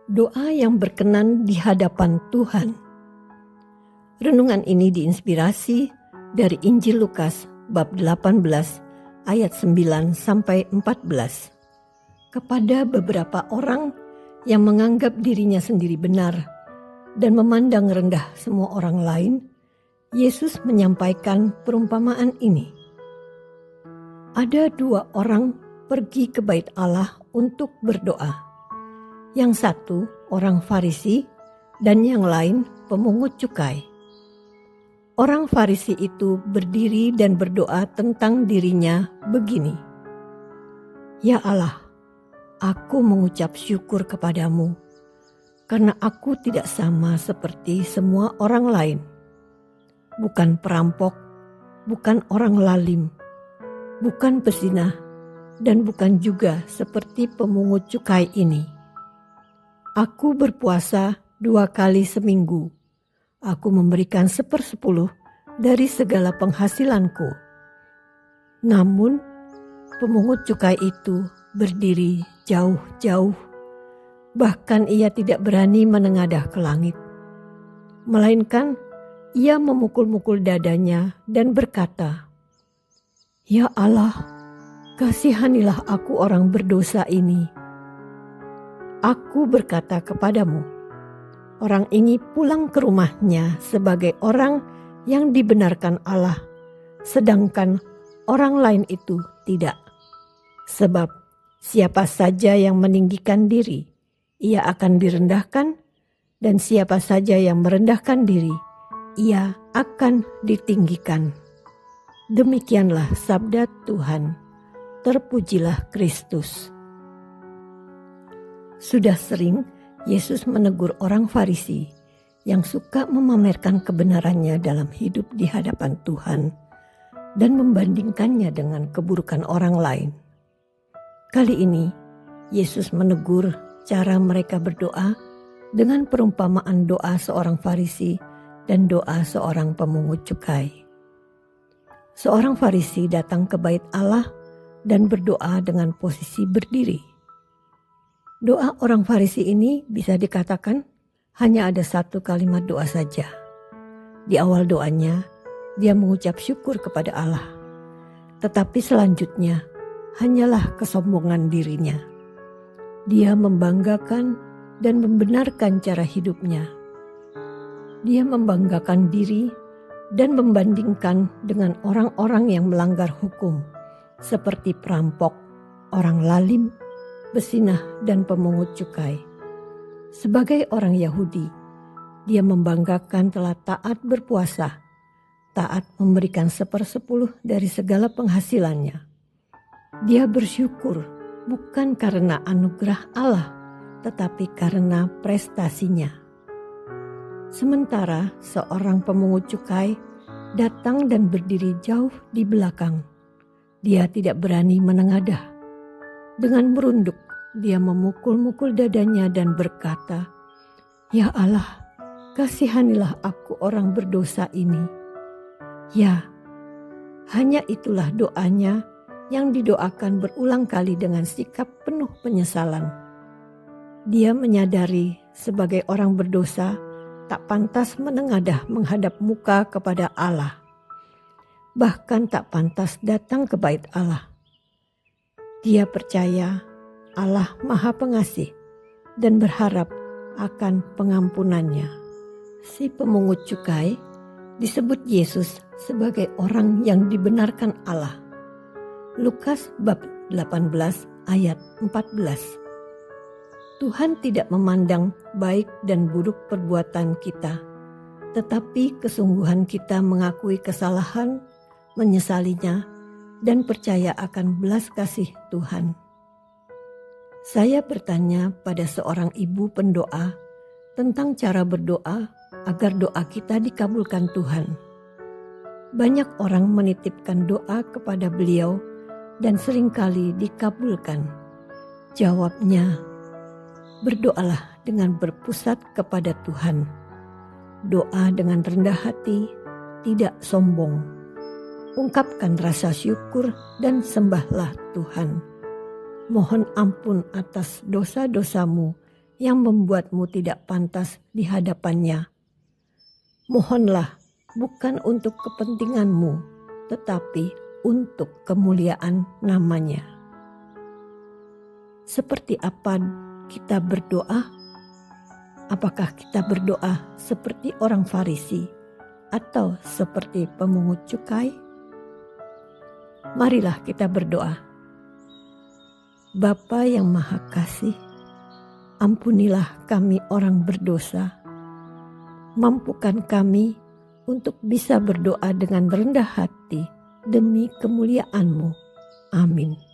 Doa yang berkenan di hadapan Tuhan. Renungan ini diinspirasi dari Injil Lukas bab 18 ayat 9 sampai 14. Kepada beberapa orang yang menganggap dirinya sendiri benar dan memandang rendah semua orang lain, Yesus menyampaikan perumpamaan ini. Ada dua orang pergi ke bait Allah untuk berdoa. Yang satu orang Farisi dan yang lain pemungut cukai. Orang Farisi itu berdiri dan berdoa tentang dirinya begini. Ya Allah, aku mengucap syukur kepadamu karena aku tidak sama seperti semua orang lain. Bukan perampok, bukan orang lalim, bukan pezina, dan bukan juga seperti pemungut cukai ini. Aku berpuasa 2 kali seminggu. Aku memberikan 1/10 dari segala penghasilanku. Namun, pemungut cukai itu berdiri jauh-jauh. Bahkan ia tidak berani menengadah ke langit. Melainkan, ia memukul-mukul dadanya dan berkata, Ya Allah, kasihanilah aku orang berdosa ini. Aku berkata kepadamu, orang ini pulang ke rumahnya sebagai orang yang dibenarkan Allah, sedangkan orang lain itu tidak. Sebab siapa saja yang meninggikan diri, ia akan direndahkan, dan siapa saja yang merendahkan diri, ia akan ditinggikan. Demikianlah sabda Tuhan. Terpujilah Kristus. Sudah sering Yesus menegur orang Farisi yang suka memamerkan kebenarannya dalam hidup di hadapan Tuhan dan membandingkannya dengan keburukan orang lain. Kali ini Yesus menegur cara mereka berdoa dengan perumpamaan doa seorang Farisi dan doa seorang pemungut cukai. Seorang Farisi datang ke bait Allah dan berdoa dengan posisi berdiri. Doa orang Farisi ini bisa dikatakan hanya ada satu kalimat doa saja. Di awal doanya, dia mengucap syukur kepada Allah. Tetapi selanjutnya, hanyalah kesombongan dirinya. Dia membanggakan dan membenarkan cara hidupnya. Dia membanggakan diri dan membandingkan dengan orang-orang yang melanggar hukum, seperti perampok, orang lalim, pezinah, dan pemungut cukai. Sebagai orang Yahudi, dia membanggakan telah taat berpuasa, taat memberikan 1/10 dari segala penghasilannya. Dia bersyukur bukan karena anugerah Allah, tetapi karena prestasinya. Sementara seorang pemungut cukai datang dan berdiri jauh di belakang. Dia tidak berani menengadah. Dengan merunduk, dia memukul-mukul dadanya dan berkata, Ya Allah, kasihanilah aku orang berdosa ini. Ya, hanya itulah doanya yang didoakan berulang kali dengan sikap penuh penyesalan. Dia menyadari sebagai orang berdosa tak pantas menengadah menghadap muka kepada Allah. Bahkan tak pantas datang ke bait Allah. Dia percaya Allah Maha Pengasih dan berharap akan pengampunannya. Si pemungut cukai disebut Yesus sebagai orang yang dibenarkan Allah. Lukas bab 18 ayat 14. Tuhan tidak memandang baik dan buruk perbuatan kita, tetapi kesungguhan kita mengakui kesalahan, menyesalinya, dan percaya akan belas kasih Tuhan. Saya bertanya pada seorang ibu pendoa tentang cara berdoa agar doa kita dikabulkan Tuhan. Banyak orang menitipkan doa kepada beliau dan seringkali dikabulkan. Jawabnya, berdoalah dengan berpusat kepada Tuhan. Doa dengan rendah hati, tidak sombong. Ungkapkan rasa syukur dan sembahlah Tuhan. Mohon ampun atas dosa-dosamu yang membuatmu tidak pantas di hadapannya. Mohonlah bukan untuk kepentinganmu, tetapi untuk kemuliaan namanya. Seperti apa kita berdoa? Apakah kita berdoa seperti orang Farisi atau seperti pemungut cukai? Marilah kita berdoa. Bapa yang Maha Kasih, ampunilah kami orang berdosa. Mampukan kami untuk bisa berdoa dengan rendah hati demi kemuliaan-Mu. Amin.